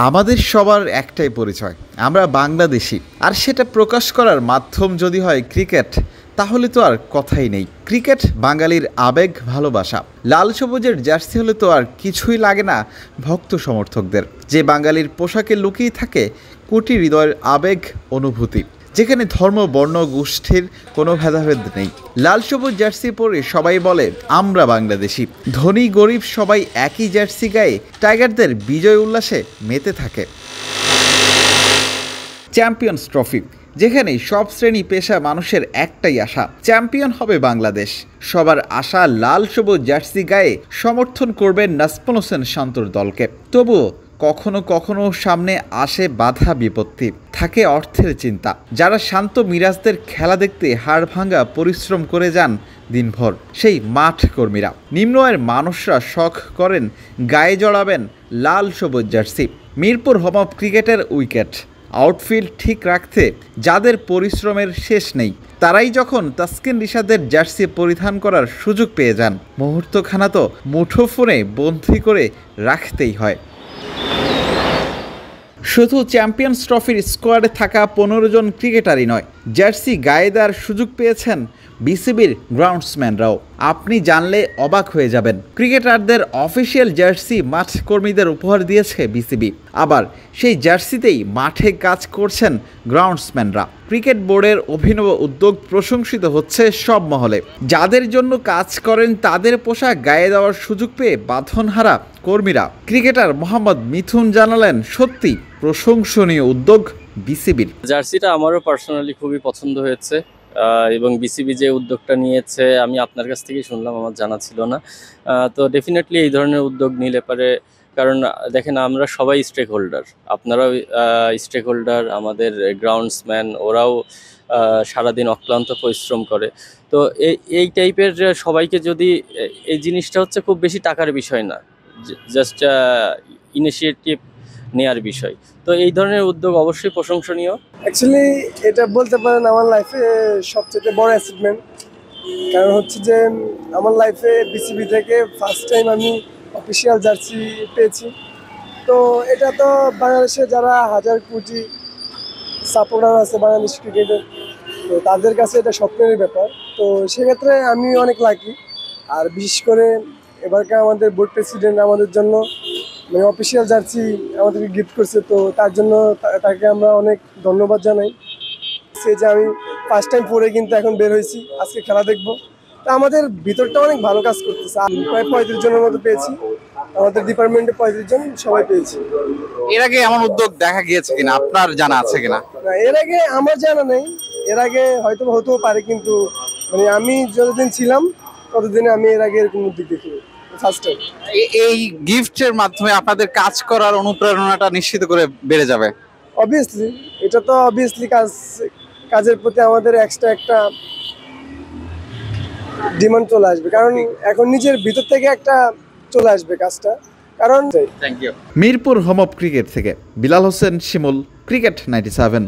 আমাদের সবার একটাই পরিচয়, আমরা বাংলাদেশি। আর সেটা প্রকাশ করার মাধ্যম যদি হয় ক্রিকেট, তাহলে তো আর কথাই নেই। ক্রিকেট বাঙালির আবেগ, ভালোবাসা। লাল সবুজের জার্সি হলে তো আর কিছুই লাগে না ভক্ত সমর্থকদের। যে বাঙালির পোশাকে লুকিয়ে থাকে কোটি হৃদয়ের আবেগ, অনুভূতি, যেখানে ধর্ম, বর্ণ, গোষ্ঠীর কোনো ভেদাভেদ নেই। লাল সবুজ জার্সি পরে সবাই বলে আমরা বাংলাদেশি। ধনী গরিব সবাই একই জার্সি গায়ে টাইগারদের বিজয় উল্লাসে মেতে থাকে। চ্যাম্পিয়ন্স ট্রফি, যেখানে সব শ্রেণী পেশা মানুষের একটাই আশা, চ্যাম্পিয়ন হবে বাংলাদেশ। সবার আশা লাল সবুজ জার্সি গায়ে সমর্থন করবেন নাজমুল হোসেন শান্তর দলকে। তবুও কখনো কখনো সামনে আসে বাধা বিপত্তি, থাকে অর্থের চিন্তা। যারা শান্ত মিরাজদের খেলা দেখতে হাড় ভাঙা পরিশ্রম করে যান দিনভর, সেই মাঠ কর্মীরা, নিম্ন আয়ের মানুষরা শখ করেন গায়ে জড়াবেন লাল সবুজ জার্সি। মিরপুর হোম অফ ক্রিকেটের উইকেট, আউটফিল্ড ঠিক রাখতে যাদের পরিশ্রমের শেষ নেই, তারাই যখন তাসকিন রিশাদের জার্সি পরিধান করার সুযোগ পেয়ে যান, মুহূর্তখানা তো মুঠোফোনে বন্দী করে রাখতেই হয়। শুধু চ্যাম্পিয়ন্স ট্রফির স্কোয়াডে থাকা 15 জন ক্রিকেটারই নয়, জার্সি গায়ে দেওয়ার সুযোগ পেয়েছেন বিসিবির গ্রাউন্ডসম্যানরাও। আপনি জানলে অবাক হয়ে যাবেন, ক্রিকেটারদের অফিসিয়াল জার্সি মাঠ কর্মীদের উপহার দিয়েছে বিসিবি। আবার সেই জার্সিতেই মাঠে কাজ করছেন গ্রাউন্ডসম্যানরা। ক্রিকেট বোর্ডের অভিনব উদ্যোগ প্রশংসিত হচ্ছে সব মহলে। যাদের জন্য কাজ করেন তাদের পোশাক গায়ে দেওয়ার সুযোগ পেয়ে বাঁধনহারা কর্মীরা। ক্রিকেটার মোহাম্মদ মিথুন জানালেন, সত্যি প্রশংসনীয় উদ্যোগ বিসিবির। জার্সিটা আমারও পার্সোনালি খুবই পছন্দ হয়েছে এবং বিসিবি যে উদ্যোগটা নিয়েছে আমি আপনার কাছ থেকেই শুনলাম, আমার জানা ছিল না। তো ডেফিনেটলি এই ধরনের উদ্যোগ নিলে পারে, কারণ দেখেন আমরা সবাই স্টেক হোল্ডার, আপনারাও স্টেক হোল্ডার, আমাদের গ্রাউন্ডসম্যান ওরাও সারাদিন অক্লান্ত পরিশ্রম করে। তো এই টাইপের সবাইকে যদি, এই জিনিসটা হচ্ছে খুব বেশি টাকার বিষয় না, জাস্ট ইনিশিয়েটিভ নেয়ার বিষয়। তো এই ধরনের উদ্যোগ অবশ্যই প্রশংসনীয়। অ্যাকচুয়ালি এটা বলতে পারেন আমার লাইফে সবচেয়ে বড় অ্যাচিভমেন্ট। কারণ হচ্ছে যে আমার লাইফে বিসিবি থেকে ফার্স্ট টাইম আমি অফিসিয়াল জার্সি পেয়েছি। তো এটা তো বাংলাদেশে যারা হাজার কোটি সাপোর্টার আছে বাংলাদেশ ক্রিকেটের, তো তাদের কাছে এটা স্বপ্নেরই ব্যাপার। তো সেক্ষেত্রে আমি অনেক লাকি। আর বিশেষ করে এবারকার আমাদের বোর্ড প্রেসিডেন্ট আমাদের জন্য মানে অফিসিয়াল জার্সি আমাদেরকে গিফট করছে, তো তার জন্য তাকে আমরা অনেক ধন্যবাদ জানাই। সে যে আমি ফার্স্ট টাইম পরে কিন্তু এখন বের হয়েছি, আজকে খেলা দেখবো। তা আমাদের ভিতরটা অনেক ভালো কাজ করতেছে। প্রায় 35 জনের মতো পেয়েছি, আমাদের ডিপার্টমেন্টে 35 জন সবাই পেয়েছি। এর আগে এমন উদ্যোগ দেখা গিয়েছে কিনা, আপনার জানা আছে কিনা? না, এর আগে আমার জানা নেই। এর আগে হয়তো হতেও পারে, কিন্তু মানে আমি যতদিন ছিলাম ততদিনে আমি এর আগে এরকম উদ্যোগ দেখিনি। এই গিফটের মাধ্যমে আপনাদের কাজ করার অনুপ্রেরণাটা নিশ্চিত করে বেড়ে যাবে। অবভিয়াসলি এটা তো অবভিয়াসলি কাজের প্রতি আমাদের এক্সট্রা একটা ডিমান্ড চলে আসবে, কারণ এখন নিজের ভিতর থেকে একটা চলে আসবে কাজটা। কারণ thank you. Mirpur home of cricket থেকে বিলাল হোসেন শিমুল, ক্রিকেট 97।